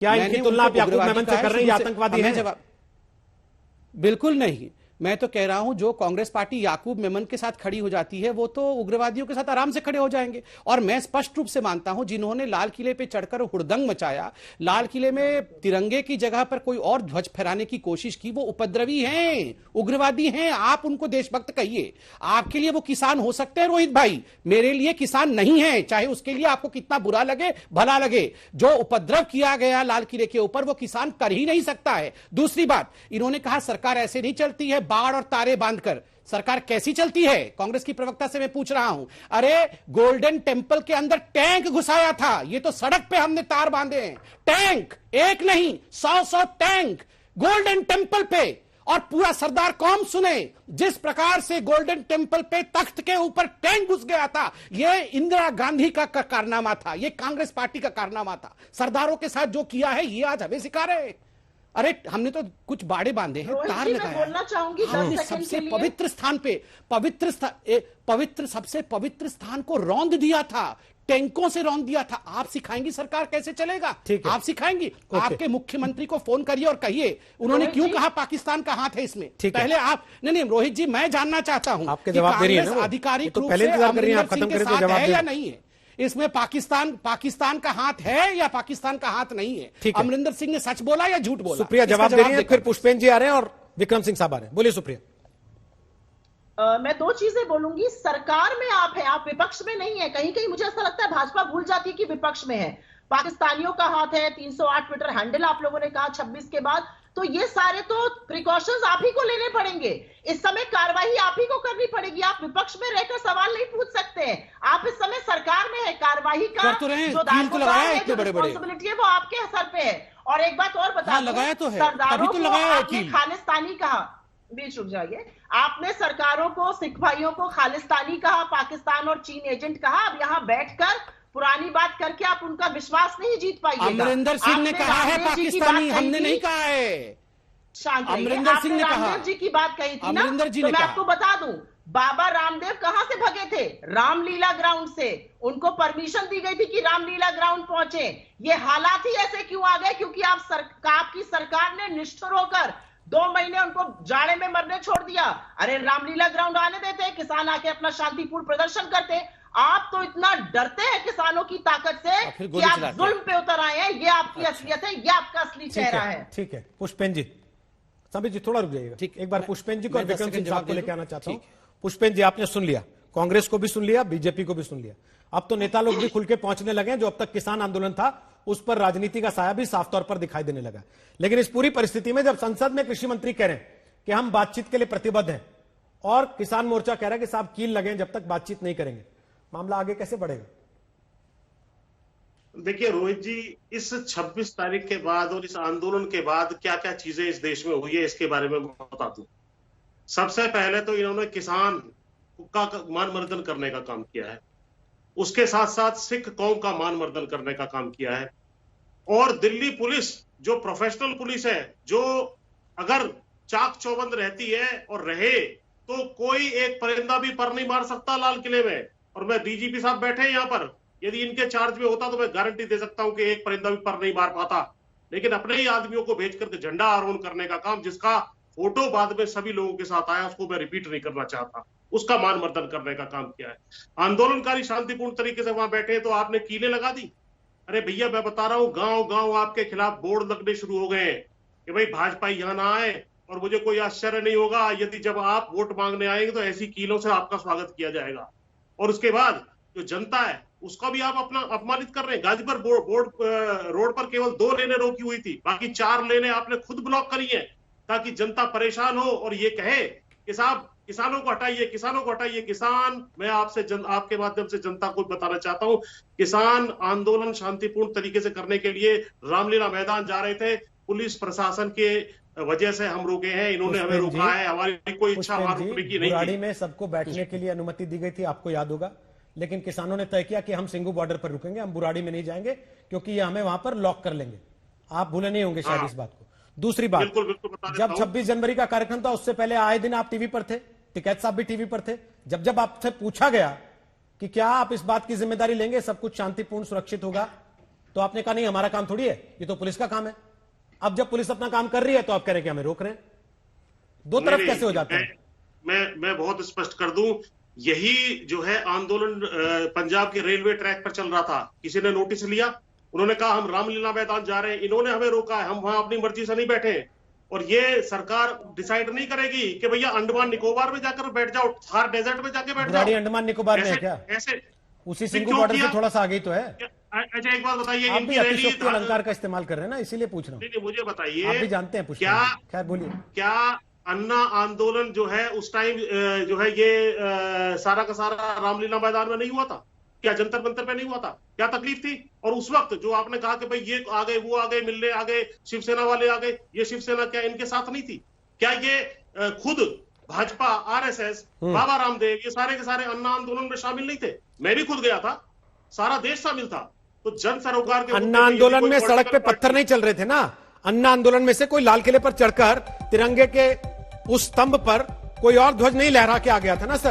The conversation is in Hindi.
क्या इनकी तुलना आप याकूब मेमन से कर रहे हैं? आतंकवादी है? बिल्कुल नहीं। मैं तो कह रहा हूं जो कांग्रेस पार्टी याकूब मेमन के साथ खड़ी हो जाती है वो तो उग्रवादियों के साथ आराम से खड़े हो जाएंगे। और मैं स्पष्ट रूप से मानता हूं जिन्होंने लाल किले पे चढ़कर हुड़दंग मचाया, लाल किले में तिरंगे की जगह पर कोई और ध्वज फहराने की कोशिश की, वो उपद्रवी हैं, उग्रवादी हैं। आप उनको देशभक्त कहिए। आपके लिए वो किसान हो सकते हैं रोहित भाई, मेरे लिए किसान नहीं है, चाहे उसके लिए आपको कितना बुरा लगे भला लगे। जो उपद्रव किया गया लाल किले के ऊपर वो किसान कर ही नहीं सकता है। दूसरी बात, इन्होंने कहा सरकार ऐसे नहीं चलती है बाढ़ और तारे बांधकर। सरकार कैसी चलती है? कांग्रेस की प्रवक्ता से मैं पूछ रहा हूं। अरे गोल्डन टेंपल के अंदर टैंक घुसाया था, ये तो सड़क पे हमने तार बांधे हैं। टैंक एक नहीं 100 टैंक गोल्डन टेंपल पे। और पूरा सरदार कौम सुने जिस प्रकार से गोल्डन टेंपल पे तख्त के ऊपर टैंक घुस गया था, यह इंदिरा गांधी का कारनामा था, यह कांग्रेस पार्टी का कारनामा था। सरदारों के साथ जो किया है ये आज हमें सिखा रहे हैं। अरे हमने तो कुछ बाड़े बांधे हैं, तार लगाया। बोलना चाहूंगी हमने सबसे पवित्र स्थान पे सबसे पवित्र स्थान को रौंद दिया था, टैंकों से रौंद दिया था। आप सिखाएंगी सरकार कैसे चलेगा? आप सिखाएंगी? आपके मुख्यमंत्री को फोन करिए और कहिए उन्होंने क्यों कहा पाकिस्तान का हाथ है इसमें। पहले आप नहीं रोहित जी, मैं जानना चाहता हूं आपके जवाब दे रही है ना, आधिकारिक रूप पहले इंतजार कर रही हैं, आप से खत्म करें तो जवाब है या नहीं है इसमें? पाकिस्तान का हाथ है या पाकिस्तान का हाथ नहीं है? अमरिंदर सिंह ने सच बोला या झूठ बोला? सुप्रिया जवाब दे रही है, फिर पुष्पेंद्र जी आ रहे हैं और विक्रम सिंह साहब आ रहे हैं। बोलिए सुप्रिया। मैं दो चीजें बोलूंगी। सरकार में आप हैं, आप विपक्ष में नहीं है। कहीं कहीं मुझे ऐसा लगता है भाजपा भूल जाती है कि विपक्ष में है। पाकिस्तानियों का हाथ है, 308 ट्विटर हैंडल आप लोगों ने कहा 26 के बाद, तो ये सारे तो प्रिकॉशंस आप ही को लेने पड़ेंगे। इस समय कार्रवाई आप ही को करनी पड़ेगी। आप विपक्ष में रहकर सवाल नहीं पूछ सकते हैं। आप इस समय सरकार में है, कार्रवाई का जो रिस्पॉन्सिबिलिटी है वो आपके सर पे है। और एक बात और बता, लगाया तो है, सरदारों को आपने खालिस्तानी कहा, बीच रुक जाइए, आपने सरकारों को, सिख भाइयों को खालिस्तानी कहा, पाकिस्तान और चीन एजेंट कहा। अब यहाँ बैठकर पुरानी बात करके आप उनका विश्वास नहीं जीत पाइएगा। अमरिंदर सिंह ने कहा है पाकिस्तानी, हमने नहीं कहा है। अमरिंदर सिंह ने रामदेव जी की बात कही थी ना, तो मैं आपको बता दूं बाबा रामदेव कहां से भगे थे? रामलीला ग्राउंड से। उनको परमिशन दी गई थी कि रामलीला ग्राउंड पहुंचे। ये हालात ही ऐसे क्यों आ गए? क्योंकि आपकी सरकार ने निष्ठुर होकर 2 महीने उनको जाड़े में मरने छोड़ दिया। अरे रामलीला ग्राउंड आने देते, किसान आके अपना शांतिपूर्ण प्रदर्शन करते। आप तो इतना डरते हैं किसानों की ताकत से कि आप जुल्म पे उतर आए हैं। ये आपकी असलियत है, ये आपका असली चेहरा है। ठीक है पुष्पेंद्र जी, सभी जी थोड़ा रुक जाइएगा। ठीक, एक बार पुष्पेंद्र जी को विक्रम सिंह साहब को लेकर आना चाहता हूं। पुष्पेंद्र जी, आपने सुन लिया, कांग्रेस को भी सुन लिया, बीजेपी को भी सुन लिया। अब तो नेता लोग भी खुल के पहुंचने लगे हैं। जो अब तक किसान आंदोलन था उस पर राजनीति का साया भी साफ तौर पर दिखाई देने लगा। लेकिन इस पूरी परिस्थिति में जब संसद में कृषि मंत्री कह रहे हैं कि हम बातचीत के लिए प्रतिबद्ध हैं और किसान मोर्चा कह रहा है कि साहब कील लगे जब तक बातचीत नहीं करेंगे, मामला आगे कैसे बढ़ेगा? देखिए रोहित जी, इस 26 तारीख के बाद और इस आंदोलन के बाद क्या क्या चीजें इस देश में हुई है इसके बारे में बता दूं। सबसे पहले तो इन्होंने किसान का मानमर्दन करने का काम किया है, उसके साथ साथ सिख कौम का मानमर्दन करने का काम किया है। और दिल्ली पुलिस जो प्रोफेशनल पुलिस है, जो अगर चाक चौबंद रहती है और रहे तो कोई एक परिंदा भी पर नहीं मार सकता लाल किले में। और मैं डीजीपी साहब बैठे हैं यहाँ पर, यदि इनके चार्ज में होता तो मैं गारंटी दे सकता हूं कि एक परिंदा भी पर नहीं मार पाता। लेकिन अपने ही आदमियों को भेज करके झंडा आरोहण करने का काम, जिसका फोटो बाद में सभी लोगों के साथ आया, उसको मैं रिपीट नहीं करना चाहता, उसका मानमर्दन करने का काम किया है। आंदोलनकारी शांतिपूर्ण तरीके से वहां बैठे तो आपने कीलें लगा दी। अरे भैया मैं बता रहा हूं, गांव गांव आपके खिलाफ बोर्ड लगने शुरू हो गए हैं कि भाई भाजपा यहां ना आए। और मुझे कोई आश्चर्य नहीं होगा यदि जब आप वोट मांगने आएंगे तो ऐसी कीलों से आपका स्वागत किया जाएगा। और उसके बाद जो जनता है उसका भी आप अपना अपमानित कर रहे हैं। गाजीपुर रोड पर केवल 2 लेनें रोकी हुई थी, बाकी 4 लेनें आपने खुद ब्लॉक करी हैं ताकि जनता परेशान हो और ये कहे कि साहब किसानों को हटाइए, किसानों को हटाइए। किसान, मैं आपके माध्यम से जनता को बताना चाहता हूं, किसान आंदोलन शांतिपूर्ण तरीके से करने के लिए रामलीला मैदान जा रहे थे। पुलिस प्रशासन के वजह से हम रुके हैं, इन्होंने हमें रोका है, हमारी कोई इच्छा वहां रुकने की नहीं थी। में सबको बैठने के लिए अनुमति दी गई थी, आपको याद होगा, लेकिन किसानों ने तय किया कि हम सिंगू बॉर्डर पर रुकेंगे, हम बुराड़ी में नहीं जाएंगे क्योंकि ये हमें वहां पर लॉक कर लेंगे। आप भूले नहीं होंगे शायद इस बात को। दूसरी बात, बिल्कुल जब 26 जनवरी का कार्यक्रम था उससे पहले आए दिन आप टीवी पर थे, टिकैत साहब भी टीवी पर थे। जब आपसे पूछा गया कि क्या आप इस बात की जिम्मेदारी लेंगे सब कुछ शांतिपूर्ण सुरक्षित होगा, तो आपने कहा नहीं हमारा काम थोड़ी है, ये तो पुलिस का काम है। अब जब पुलिस अपना काम कर रही है तो आप कह रहे हैं कि हमें रोक रहे हैं। दो तरफ कैसे हो जाते हैं? मैं बहुत स्पष्ट कर दूं, यही जो है आंदोलन पंजाब के रेलवे ट्रैक पर चल रहा था। किसी ने नोटिस लिया, उन्होंने कहा हम रामलीला मैदान जा रहे हैं, इन्होंने हमें रोका है, हम वहां अपनी मर्जी से नहीं बैठे। और ये सरकार डिसाइड नहीं करेगी कि भैया अंडमान निकोबार में जाकर बैठ जाओ, थार डेजर्ट में जाके बैठ जाओ। अंडमान निकोबार में है क्या? ऐसे उसी सिंगू बॉर्डर से थोड़ा सा आगे तो है। अच्छा एक बात बताइए, आप भी अतिशयोक्ति अलंकार का इस्तेमाल कर रहे हैं ना, इसीलिए पूछ रहा हूँ। नहीं, मुझे बताइए, आप भी जानते हैं क्या, खैर बोलिए। क्या अन्ना आंदोलन जो है उस टाइम जो है ये सारा का सारा रामलीला मैदान में नहीं हुआ था? क्या जंतर मंतर पे नहीं हुआ था? क्या तकलीफ थी? और उस वक्त जो आपने कहा कि भाई ये आ गए, वो आ गए, मिलने आ गए, शिवसेना वाले आ गए, ये शिवसेना क्या इनके साथ नहीं थी? क्या ये खुद भाजपा, आरएसएस, बाबा रामदेव, ये सारे के सारे अन्ना आंदोलन में शामिल नहीं थे? मैं भी खुद गया था, सारा देश शामिल था। तो जन सरोकार के अन्ना आंदोलन में सड़क पे पत्थर नहीं चल रहे थे ना। अन्ना आंदोलन में से कोई लाल किले पर चढ़कर तिरंगे के उस स्तंभ पर कोई और ध्वज नहीं लहरा के आ गया था ना सर।